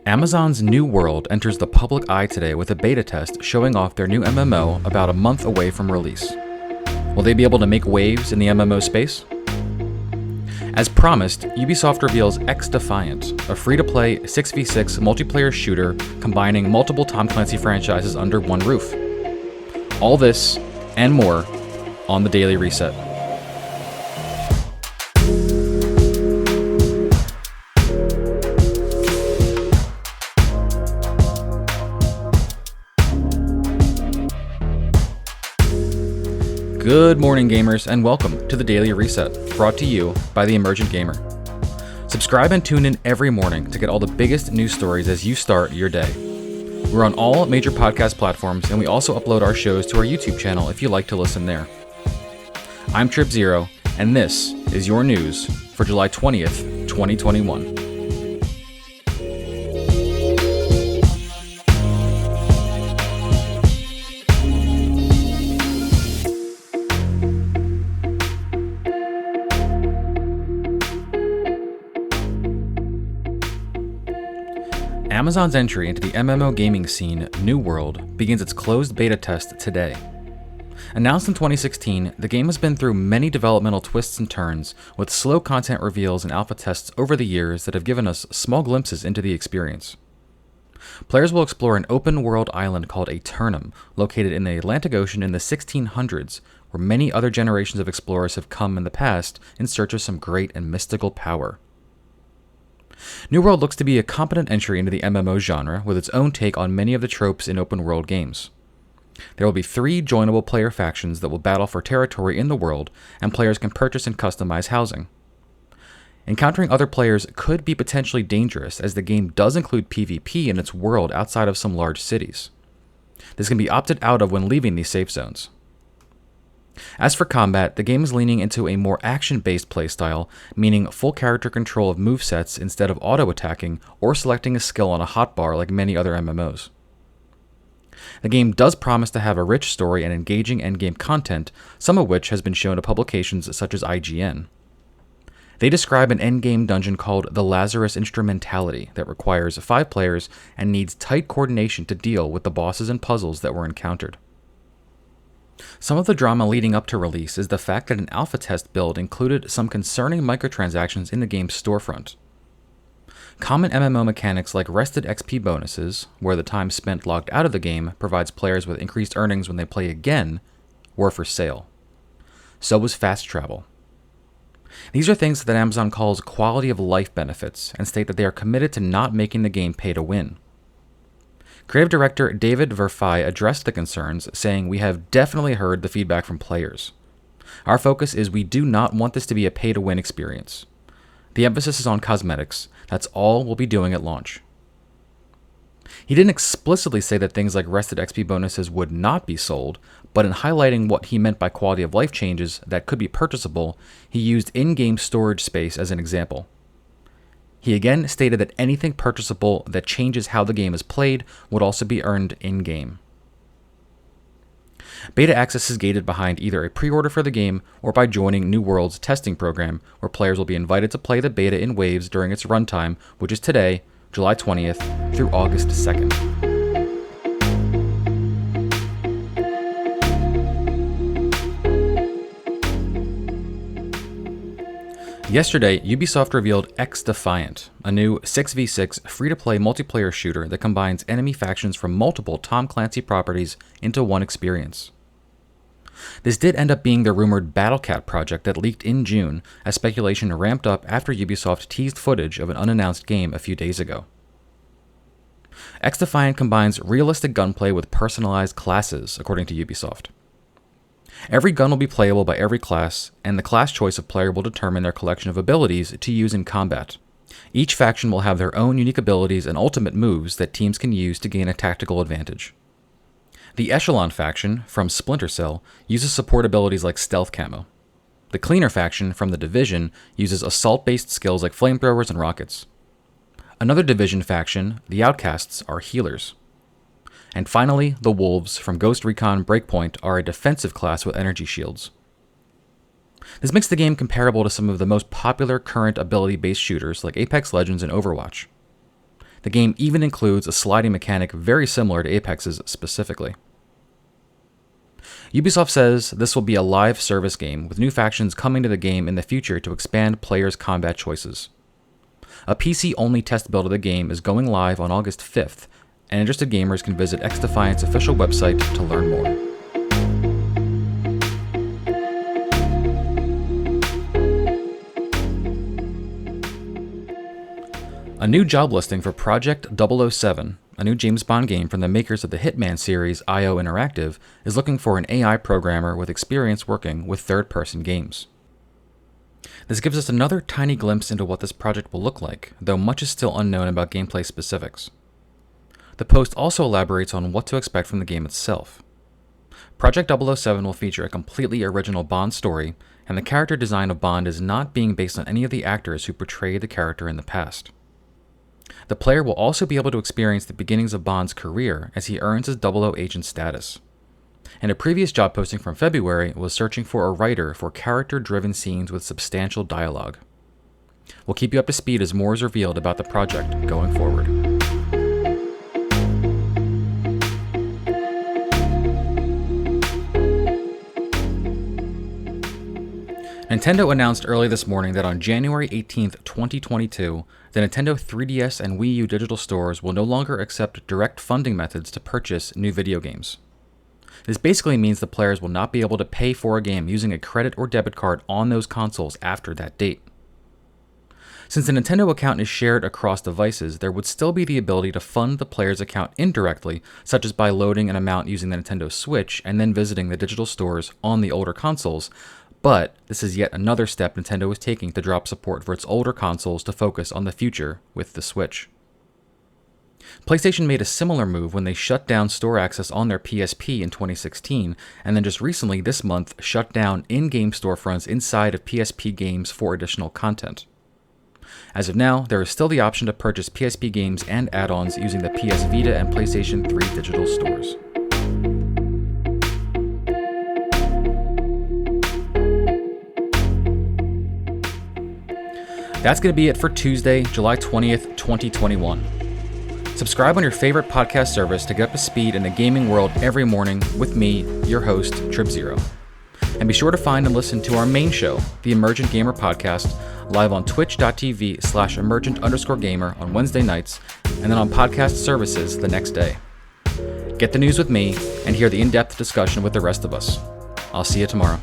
Amazon's New World enters the public eye today with a beta test showing off their new MMO about a month away from release. Will they be able to make waves in the MMO space? As promised, Ubisoft reveals XDefiant, a free-to-play 6v6 multiplayer shooter combining multiple Tom Clancy franchises under one roof. All this and more on the Daily Reset. Good morning, gamers, and welcome to the Daily Reset, brought to you by the Emergent Gamer. Subscribe and tune in every morning to get all the biggest news stories as you start your day. We're on all major podcast platforms, and we also upload our shows to our YouTube channel if you like to listen there. I'm Trip Zero, and this is your news for July 20th, 2021. Amazon's entry into the MMO gaming scene, New World, begins its closed beta test today. Announced in 2016, the game has been through many developmental twists and turns, with slow content reveals and alpha tests over the years that have given us small glimpses into the experience. Players will explore an open-world island called Aeternum, located in the Atlantic Ocean in the 1600s, where many other generations of explorers have come in the past in search of some great and mystical power. New World looks to be a competent entry into the MMO genre with its own take on many of the tropes in open-world games. There will be 3 joinable player factions that will battle for territory in the world, and players can purchase and customize housing. Encountering other players could be potentially dangerous, as the game does include PvP in its world outside of some large cities. This can be opted out of when leaving these safe zones. As for combat, the game is leaning into a more action-based playstyle, meaning full character control of movesets instead of auto-attacking or selecting a skill on a hotbar like many other MMOs. The game does promise to have a rich story and engaging endgame content, some of which has been shown to publications such as IGN. They describe an endgame dungeon called the Lazarus Instrumentality that requires 5 players and needs tight coordination to deal with the bosses and puzzles that were encountered. Some of the drama leading up to release is the fact that an alpha test build included some concerning microtransactions in the game's storefront. Common MMO mechanics like rested XP bonuses, where the time spent logged out of the game provides players with increased earnings when they play again, were for sale. So was fast travel. These are things that Amazon calls quality of life benefits and state that they are committed to not making the game pay to win. Creative director David Verfai addressed the concerns, saying, "We have definitely heard the feedback from players. Our focus is we do not want this to be a pay-to-win experience. The emphasis is on cosmetics. That's all we'll be doing at launch." He didn't explicitly say that things like rested XP bonuses would not be sold, but in highlighting what he meant by quality of life changes that could be purchasable, he used in-game storage space as an example. He again stated that anything purchasable that changes how the game is played would also be earned in-game. Beta access is gated behind either a pre-order for the game or by joining New World's testing program, where players will be invited to play the beta in waves during its runtime, which is today, July 20th, through August 2nd. Yesterday, Ubisoft revealed XDefiant, a new 6v6 free-to-play multiplayer shooter that combines enemy factions from multiple Tom Clancy properties into one experience. This did end up being the rumored Battlecat project that leaked in June, as speculation ramped up after Ubisoft teased footage of an unannounced game a few days ago. XDefiant combines realistic gunplay with personalized classes, according to Ubisoft. Every gun will be playable by every class, and the class choice of player will determine their collection of abilities to use in combat. Each faction will have their own unique abilities and ultimate moves that teams can use to gain a tactical advantage. The Echelon faction, from Splinter Cell, uses support abilities like stealth camo. The Cleaner faction, from The Division, uses assault-based skills like flamethrowers and rockets. Another Division faction, the Outcasts, are healers. And finally, the Wolves from Ghost Recon Breakpoint are a defensive class with energy shields. This makes the game comparable to some of the most popular current ability-based shooters like Apex Legends and Overwatch. The game even includes a sliding mechanic very similar to Apex's specifically. Ubisoft says this will be a live service game with new factions coming to the game in the future to expand players' combat choices. A PC-only test build of the game is going live on August 5th, and interested gamers can visit XDefiant's official website to learn more. A new job listing for Project 007, a new James Bond game from the makers of the Hitman series IO Interactive, is looking for an AI programmer with experience working with third-person games. This gives us another tiny glimpse into what this project will look like, though much is still unknown about gameplay specifics. The post also elaborates on what to expect from the game itself. Project 007 will feature a completely original Bond story, and the character design of Bond is not being based on any of the actors who portrayed the character in the past. The player will also be able to experience the beginnings of Bond's career as he earns his 00 agent status. And a previous job posting from February was searching for a writer for character-driven scenes with substantial dialogue. We'll keep you up to speed as more is revealed about the project going forward. Nintendo announced early this morning that on January 18th, 2022, the Nintendo 3DS and Wii U digital stores will no longer accept direct funding methods to purchase new video games. This basically means the players will not be able to pay for a game using a credit or debit card on those consoles after that date. Since the Nintendo account is shared across devices, there would still be the ability to fund the player's account indirectly, such as by loading an amount using the Nintendo Switch and then visiting the digital stores on the older consoles, but this is yet another step Nintendo is taking to drop support for its older consoles to focus on the future with the Switch. PlayStation made a similar move when they shut down store access on their PSP in 2016, and then just recently this month shut down in-game storefronts inside of PSP games for additional content. As of now, there is still the option to purchase PSP games and add-ons using the PS Vita and PlayStation 3 digital stores. That's going to be it for Tuesday, July 20th, 2021. Subscribe on your favorite podcast service to get up to speed in the gaming world every morning with me, your host, TribZero. And be sure to find and listen to our main show, the Emergent Gamer podcast, live on twitch.tv/emergent_gamer on Wednesday nights, and then on podcast services the next day. Get the news with me and hear the in-depth discussion with the rest of us. I'll see you tomorrow.